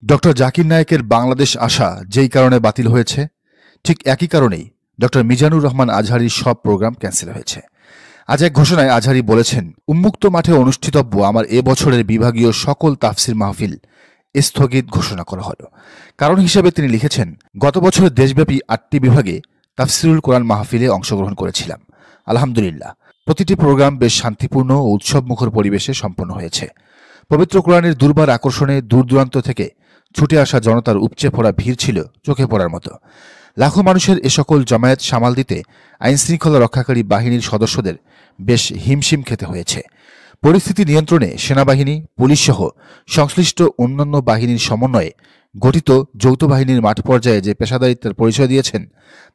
Doctor Zakir নায়েকের Bangladesh আসা যেই কারণে বাতিল হয়েছে, ঠিক একই কারণেই ডক্টর মিজানুর রহমান আজহারীর সব প্রোগ্রাম ক্যান্সেল হয়েছে। আজ এক ঘোষণায় আজহারী বলেছেন, উন্মুক্ত মাঠে অনুষ্ঠিতব্য আমার এ বছরের বিভাগীয় সকল তাফসির মাহফিল স্থগিত ঘোষণা করা হলো। কারণ হিসেবে তিনি লিখেছেন, গত বছর দেশব্যাপী 8টি বিভাগে তাফসিরুল কোরআন মাহফিলে অংশগ্রহণ করেছিলাম। আলহামদুলিল্লাহ, প্রতিটি প্রোগ্রাম বেশ শান্তিপূর্ণ ও উৎসবমুখর পরিবেশে সম্পন্ন হয়েছে। পবিত্র কোরআনের দুর্বার আকর্ষণে দূর দূরান্ত থেকে ছুটে আসা জনতার উপচে পড়া ভিড় ছিল চোখে পড়ার মতো। লাখো মানুষের এ সকল জমায়েত সামাল দিতে আইনশৃঙ্খলা রক্ষাকারী বাহিনীর সদস্যদের বেশ হিমশিম খেতে হয়েছে। পরিস্থিতি নিয়ন্ত্রণে সেনাবাহিনী, পুলিশসহ সংশ্লিষ্ট অন্যান্য বাহিনীর সমন্বয়ে গঠিত যৌথ বাহিনীর মাঠ পর্যায়ে যে পেশাদারিত্বের পরিচয় দিয়েছেন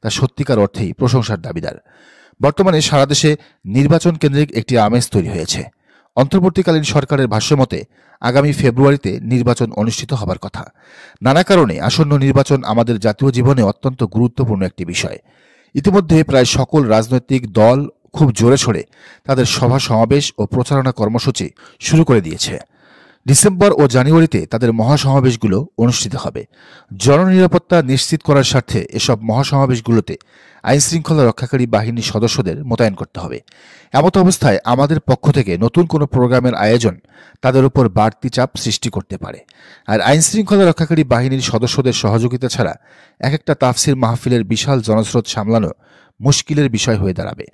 তা সত্যিকার অর্থেই প্রশংসার দাবিদার। বর্তমানে সারা দেশে নির্বাচন কেন্দ্রিক একটি আমেজ তৈরি হয়েছে। অন্তর্বর্তীকালীন সরকারের ভাষ্যমতে আগামী ফেব্রুয়ারিতে নির্বাচন অনুষ্ঠিত হবার কথা। নানা কারণে আসন্ন নির্বাচন আমাদের জাতীয় জীবনে অত্যন্ত গুরুত্বপূর্ণ একটি বিষয়। ইতিমধ্যে প্রায় সকল রাজনৈতিক দল খুব জোরে সোরে তাদের সভা সমাবেশ ও প্রচারণা কর্মসূচি শুরু করে দিয়েছে। ডিসেম্বর ও জানুয়ারিতে তাদের মহাসমাবেশগুলো অনুষ্ঠিত হবে। জননিরাপত্তা নিশ্চিত করার স্বার্থে এসব মহাসমাবেশগুলোতে আইনশৃঙ্খলা রক্ষাকারী বাহিনীর সদস্যদের মোতায়েন করতে হবে। এমত অবস্থায় আমাদের পক্ষ থেকে নতুন কোনো প্রোগ্রামের আয়োজন তাদের উপর বাড়তি চাপ সৃষ্টি করতে পারে। আর আইনশৃঙ্খলা রক্ষাকারী বাহিনীর সদস্যদের সহযোগিতা ছাড়া এক একটা তাফসির মাহফিলের বিশাল জনস্রোত সামলানো মুশকিলের বিষয় হয়ে দাঁড়াবে।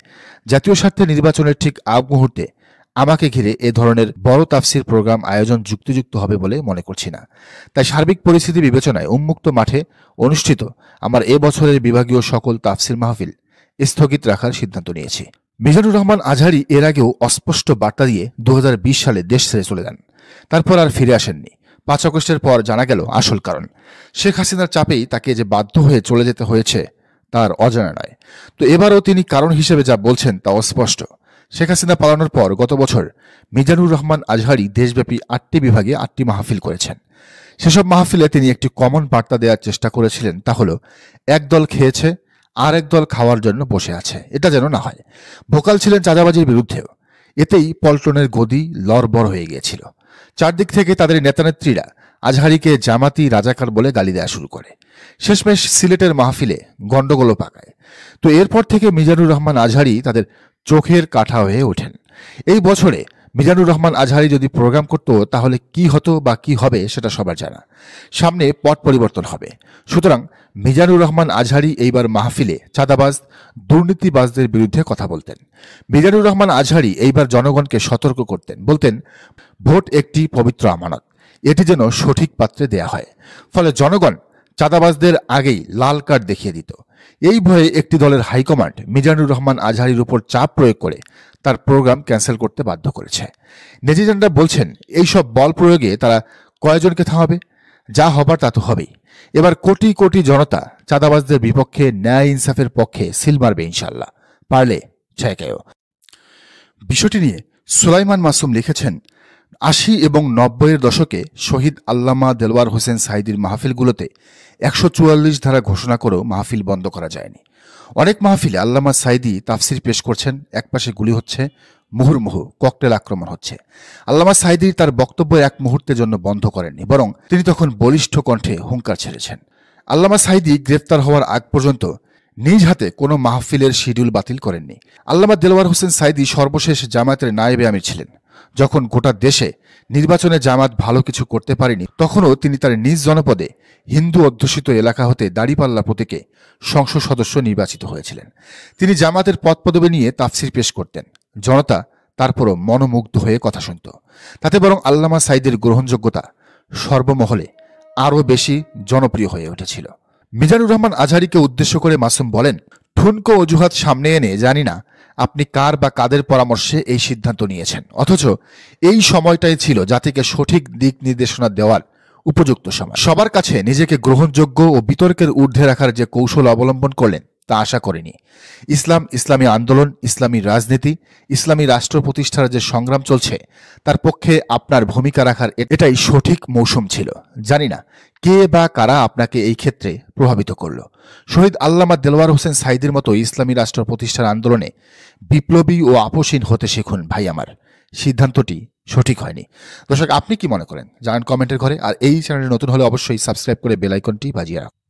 জাতীয় স্বার্থে নির্বাচনের ঠিক আগ মুহূর্তে আমাকে ঘিরে এ ধরনের বড় তাফসির প্রোগ্রাম আয়োজন যুক্তিযুক্ত হবে বলে মনে করছি না। তাই সার্বিক পরিস্থিতি বিবেচনায় উন্মুক্ত মাঠে অনুষ্ঠিত আমার এ বছরের বিভাগীয় সকল তাফসির মাহফিল স্থগিত রাখার সিদ্ধান্ত নিয়েছি। মিজানুর রহমান আজহারী এর আগেও অস্পষ্ট বার্তা দিয়ে 2020 সালে দেশ ছেড়ে চলে যান। তারপর আর ফিরে আসেননি। 5 আগস্টের পর জানা গেল আসল কারণ। শেখ হাসিনার চাপেই তাকে যে বাধ্য হয়ে চলে যেতে হয়েছে তার অজানা নয়। তো এবারও তিনি কারণ হিসেবে যা বলছেন তা অস্পষ্ট। শেখ হাসিনা পালানোর পর গত বছর মিজানুর রহমান আজহারী দেশব্যাপী 8টি বিভাগে 8টি মাহফিল করেছেন। সেসব মাহফিলে তিনি একটি কমন বার্তা দেওয়ার চেষ্টা করেছিলেন, তা হলো এক দল খেয়েছে আর এক দল খাওয়ার জন্য বসে আছে, এটা যেন না হয়। ভোকাল ছিলেন চাঁদাবাজির বিরুদ্ধেও। এতেই পল্টনের গদি লড়বড় হয়ে গিয়েছিল। চারদিক থেকে তাদের নেতানেত্রীরা আজহারীকে জামাতি রাজাকার বলে গালি দেওয়া শুরু করে। শেষমেশ সিলেটের মাহফিলে গন্ডগোলও পাকায়। তো এরপর থেকে মিজানুর রহমান আজহারী তাদের চোখের কাঠা হয়ে ওঠেন। এই বছরে মিজানুর রহমান আজহারী যদি প্রোগ্রাম করত তাহলে কি হতো বা কি হবে সেটা সবার জানা। সামনে পট পরিবর্তন হবে। সুতরাং মিজানুর রহমান আজহারী এইবার মাহফিলে চাঁদাবাজ, দুর্নীতিবাজদের বিরুদ্ধে কথা বলতেন। মিজানুর রহমান আজহারী এইবার জনগণকে সতর্ক করতেন, বলতেন ভোট একটি পবিত্র আমানত, এটি যেন সঠিক পাত্রে দেয়া হয়। ফলে জনগণ চাঁদাবাজদের আগেই লাল কার্ড দেখিয়ে দিত। এই ভয়ে একটি দলের হাইকমান্ড মিজানুর রহমান আজহারীর উপর চাপ প্রয়োগ করে তার প্রোগ্রাম ক্যান্সেল করতে বাধ্য করেছে। নেটিজেনরা বলছেন এইসব বল প্রয়োগে তারা কয়জনকে থামাবে? যা হবার তা তো হবেই। এবার কোটি কোটি জনতা চাঁদাবাজদের বিপক্ষে ন্যায় ইনসাফের পক্ষে সিল মারবে ইনশাল্লাহ, পারলে ছেঁকেও। বিষয়টি নিয়ে সুলাইমান মাসুম লিখেছেন, 80 এবং 90-এর দশকে শহীদ আল্লামা দেলওয়ার হোসেন সাঈদীর মাহফিলগুলোতে 144 ধারা ঘোষণা করেও মাহফিল বন্ধ করা যায়নি। অনেক মাহফিলে আল্লামা সাঈদী তাফসির পেশ করছেন, একপাশে গুলি হচ্ছে, মুহুর্মুহু ককটেল আক্রমণ হচ্ছে। আল্লামা সাঈদী তার বক্তব্য এক মুহূর্তের জন্য বন্ধ করেননি, বরং তিনি তখন বলিষ্ঠ কণ্ঠে হুঙ্কার ছেড়েছেন। আল্লামা সাঈদী গ্রেফতার হওয়ার আগ পর্যন্ত নিজ হাতে কোনো মাহফিলের শিডিউল বাতিল করেননি। আল্লামা দেলওয়ার হোসেন সাঈদী সর্বশেষ জামায়াতের নায়েবে আমির ছিলেন। যখন গোটা দেশে নির্বাচনে জামাত ভালো কিছু করতে পারেনি, তখনও তিনি তার নিজ জনপদে হিন্দু অধ্যুষিত এলাকা হতে দাড়িপাল্লা প্রতীকে সংসদ সদস্য নির্বাচিত হয়েছিলেন। তিনি জামাতের পদ পদবি নিয়ে তাফসির পেশ করতেন। জনতা তারপরও মনোমুগ্ধ হয়ে কথা শুনত। তাতে বরং আল্লামা সাঈদীর গ্রহণযোগ্যতা সর্বমহলে আরও বেশি জনপ্রিয় হয়ে উঠেছিল। মিজানুর রহমান আজহারীকে উদ্দেশ্য করে মাসুম বলেন, ঠুনকো অজুহাত সামনে এনে জানি না আপনি কার বা কাদের পরামর্শে এই সিদ্ধান্ত নিয়েছেন, অথচ এই সময়টাই ছিল জাতিকে সঠিক দিক নির্দেশনা দেওয়ার উপযুক্ত সময়। সবার কাছে নিজেকে গ্রহণযোগ্য ও বিতর্কের ঊর্ধ্বে রাখার যে কৌশল অবলম্বন করলেন তা আশা করিনি। ইসলাম, ইসলামী আন্দোলন, ইসলামী রাজনীতি, ইসলামী রাষ্ট্র প্রতিষ্ঠার যে সংগ্রাম চলছে তার পক্ষে আপনার ভূমিকা রাখার এটাই সঠিক মৌসুম ছিল। জানি না কে বা কারা আপনাকে এই ক্ষেত্রে প্রভাবিত করল। শহীদ আল্লামা দেলওয়ার হোসেন সাঈদীর মতো ইসলামী রাষ্ট্র প্রতিষ্ঠার আন্দোলনে বিপ্লবী ও আপোষহীন হতে শিখুন ভাই আমার। সিদ্ধান্তটি সঠিক হয়নি। দর্শক, আপনি কি মনে করেন জানান কমেন্টের ঘরে। আর এই চ্যানেলে নতুন হলে অবশ্যই সাবস্ক্রাইব করে বেল আইকনটি বাজিয়ে রাখুন।